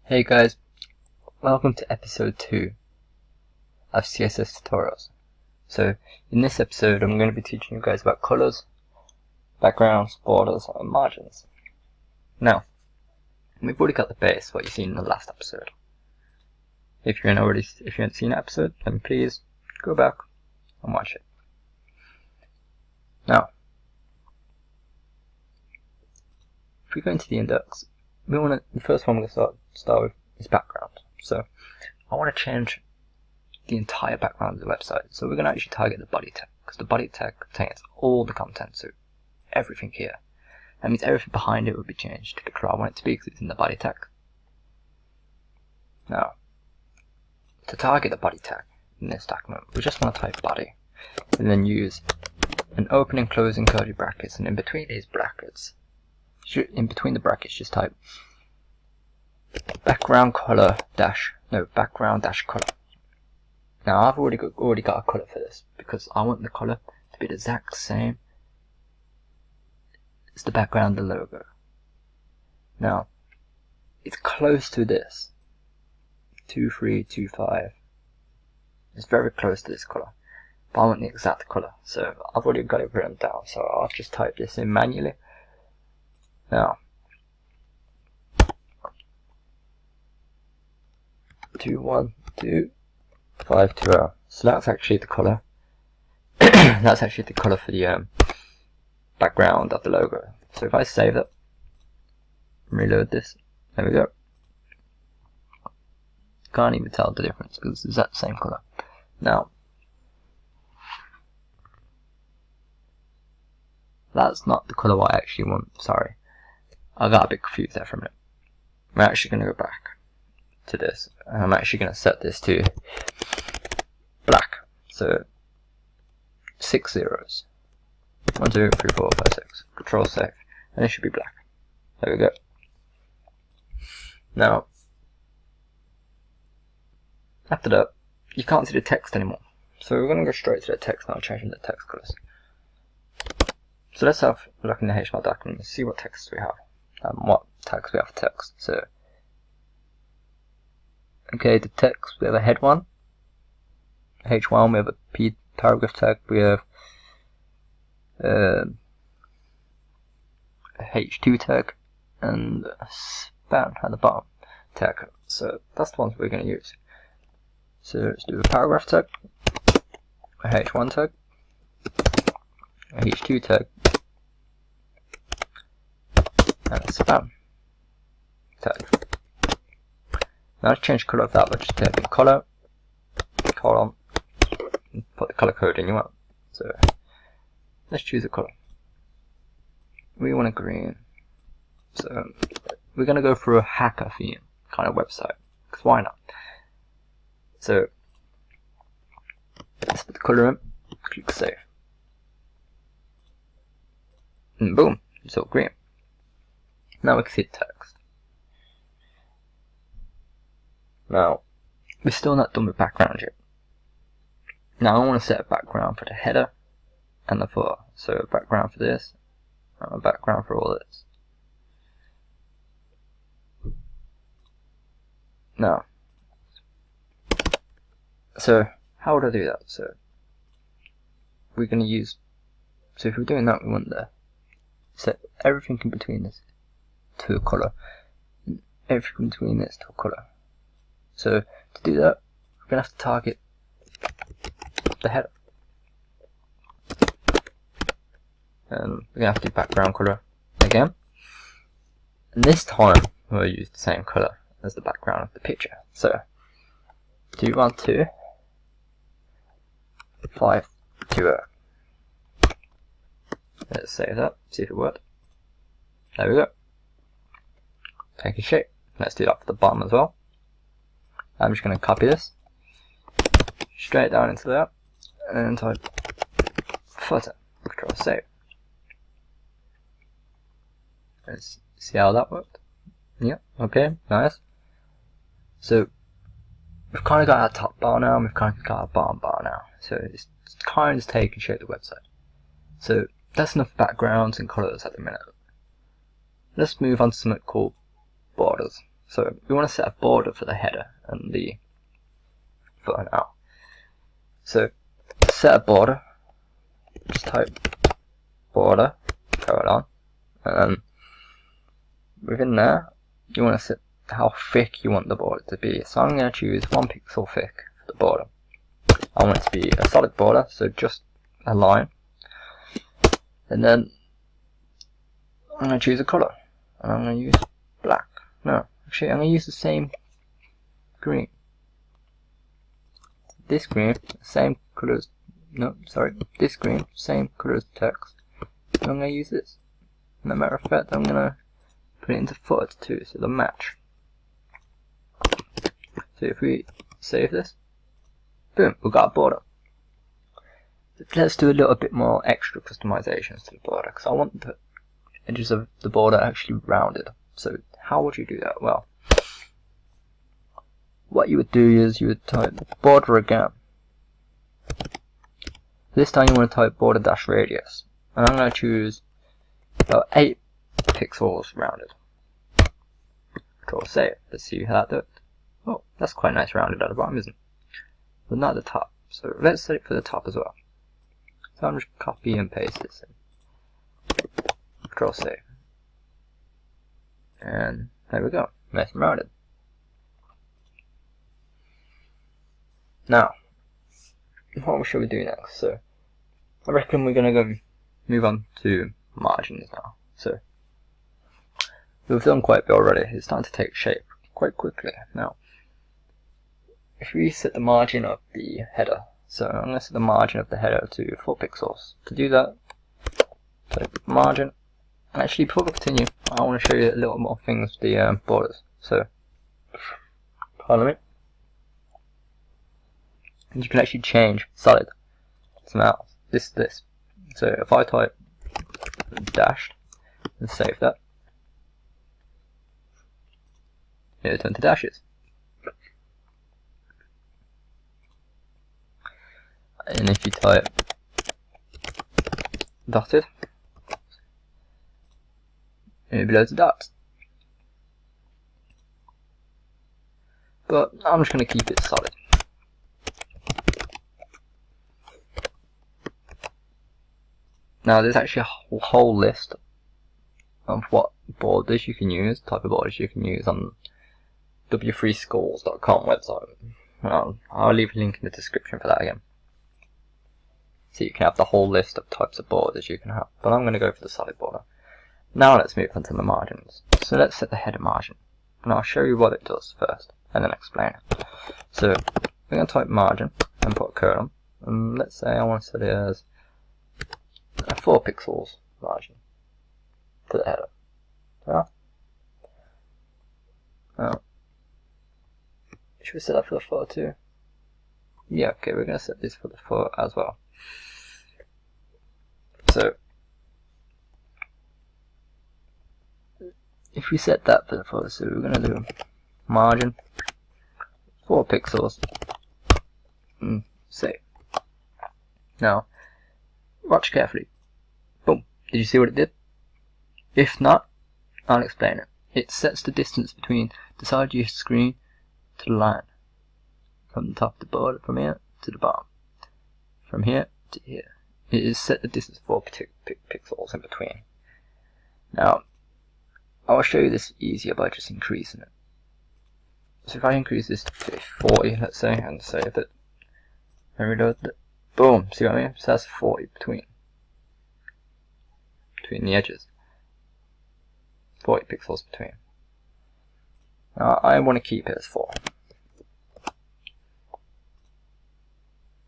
Hey guys, welcome to episode 2 of CSS Tutorials. So in this episode I'm going to be teaching you guys about colors, backgrounds, borders and margins. Now, we've already got the base, what you've seen in the last episode. If you haven't seen that episode, then please go back and watch it. Now, if we go into the index, the first one we're going to start with is background. So I want to change the entire background of the website. So we're going to actually target the body tag, because the body tag contains all the content, so everything here. That means everything behind it will be changed to the color I want it to be, because it's in the body tag. Now, to target the body tag in this document, we just want to type body, and then use an open and closing curly brackets, and in between these brackets, just type background dash color. Now I've already got a color for this, because I want the color to be the exact same as the background of the logo. Now it's close to this 2325. It's very close to this color, but I want the exact color, so I've already got it written down, so I'll just type this in manually. Now 212520. So that's actually the color. That's actually the color for the background of the logo. So if I save it, reload this, there we go. Can't even tell the difference because it's that same color. Now, that's not the color I actually want. Sorry, I got a bit confused there for a minute. I'm actually going to go back to this, and I'm actually going to set this to black. So 6 zeros. 1, 2, 3, 4, 5, 6. Control save, and it should be black. There we go. Now, after that, you can't see the text anymore. So we're going to go straight to the text now, changing the text colors. So let's have a look in the HTML document and see what text we have and what tags we have for text. So, okay, the text, we have a head one, H1, we have a paragraph tag, we have a H2 tag, and a span at the bottom tag. So that's the ones we're going to use. So let's do a paragraph tag, a H1 tag, a H2 tag, and a span tag. Now let's change the color of that, but just type in color, column, and put the color code in you want. So let's choose a color. We want a green. So we're going to go for a hacker theme kind of website, because why not? So let's put the color in, click save, and boom, it's all green. Now we can see the text. Now, we're still not done with background yet. Now I want to set a background for the header and the footer. So a background for this, and a background for all this. Now, so how would I do that? So we're going to use, so if we're doing that, we want to set everything in between this to a color, and everything in between this to a color. So to do that, we're going to have to target the header, and we're going to have to do background color again, and this time we'll use the same color as the background of the picture. So 212520. Let's save that, see if it worked. There we go. Take a shape. Let's do that for the bottom as well. I'm just going to copy this straight down into there and type footer. Control save. Let's see how that worked. Yeah, okay, nice. So we've kind of got our top bar now, and we've kind of got our bottom bar now. So it's kind of just taking shape of the website. So that's enough backgrounds and colors at the minute. Let's move on to something called borders. So we want to set a border for the header and the footer now. So to set a border, just type border, colon, and within there you want to set how thick you want the border to be. So I'm going to choose 1 pixel thick for the border. I want it to be a solid border, so just a line. And then I'm going to choose a color, and I'm going to use black. No, actually I'm going to use the same green. This green, same color as, no, sorry, this green, same color as the text. And I'm going to use this. And as a matter of fact, I'm going to put it into footer too, so they'll match. So if we save this, boom, we've got a border. Let's do a little bit more extra customizations to the border, because I want the edges of the border actually rounded. So how would you do that? Well, what you would do is you would type border again. This time you want to type border dash radius, and I'm going to choose about 8 pixels rounded. Control save. Let's see how that does. Oh, that's quite nice rounded at the bottom, isn't it? But not the top. So let's set it for the top as well. So I'm just copy and paste this in. Control save. And there we go. Nice and rounded. Now, what should we do next? So I reckon we're gonna go move on to margins now. So we've done quite a bit already. It's starting to take shape quite quickly now. If we set the margin of the header, so I'm going to set the margin of the header to 4 pixels. To do that, type margin. Actually, before we continue, I want to show you a little more things with the borders. So, pardon me. And you can actually change solid to something else. This. So if I type dashed and save that, it'll turn to dashes. And if you type dotted, it'll be loads of dots. But I'm just going to keep it solid. Now there's actually a whole list of what borders you can use, type of borders you can use on w3schools.com website. I'll leave a link in the description for that again. So you can have the whole list of types of borders you can have. But I'm going to go for the solid border. Now let's move on to the margins. So let's set the header margin. And I'll show you what it does first, and then explain it. So we're going to type margin and put a colon. And let's say I want to set it as a 4 pixels margin to the header. Yeah. Now, should we set that for the footer too? Yeah, okay, we're going to set this for the footer as well. So, if we set that for the footer, so we're going to do margin 4 pixels and save. Now, watch carefully. Boom. Did you see what it did? If not, I'll explain it. It sets the distance between the side of your screen to the line. From the top of the border, from here to the bottom. From here to here. It is set the distance 4 pixels in between. Now, I'll show you this easier by just increasing it. So if I increase this to 40, let's say, and save it, and reload it, boom, see what I mean? So that's 40 between the edges. 40 pixels between. Now I want to keep it as 4.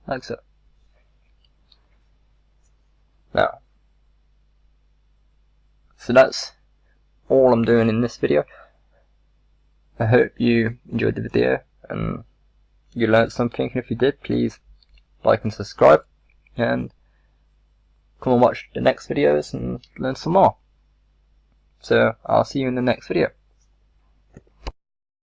Like so. Now, so that's all I'm doing in this video. I hope you enjoyed the video and you learned something. If you did, please like and subscribe, and come and watch the next videos and learn some more. So I'll see you in the next video.